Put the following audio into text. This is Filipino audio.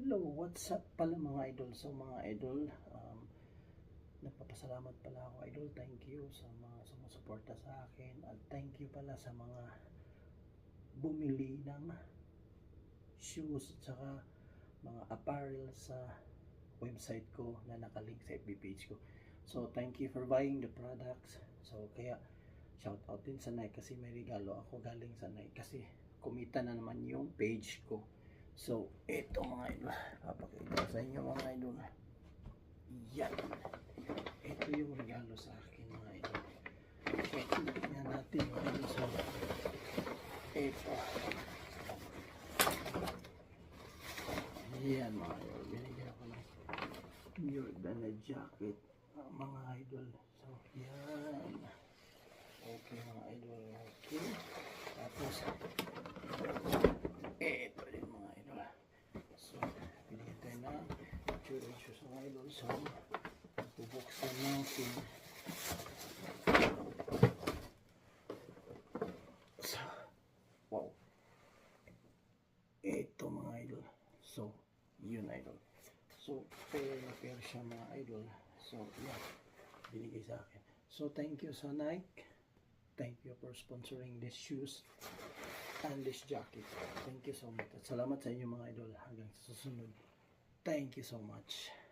Hello, what's up pala mga idol? So mga idol, nagpapasalamat pala ako idol. Thank you sa mga sumusuporta sa akin. At thank you pala sa mga bumili ng shoes at saka mga apparel sa website ko na nakalink sa FB page ko. So thank you for buying the products. So kaya shout out din sa Nike kasi may regalo ako galing sa Nike kasi kumita na naman yung page ko. So, ito mga idol, papakita sa inyo mga idol. Yan. Ito yung regalo sa akin mga idol. So, tingnan natin mga idol. So, ito. Yan mga idol. Binigyan ako ng Jordan na jacket mga idol. So, yan. Okay mga idol. Okay. Tapos, ito din mga idol. So, binigyan tayo na Jordan shoes mga idol. So, bubuksan natin. So, wow. Ito mga idol. So, yun idol. So, pair na pair siya mga idol. So, yan. Binigay sa akin. So, thank you sa Nike. Thank you for sponsoring these shoes and this jacket. Thank you so much. At salamat sa inyo mga idol. Hanggang sa susunod. Thank you so much.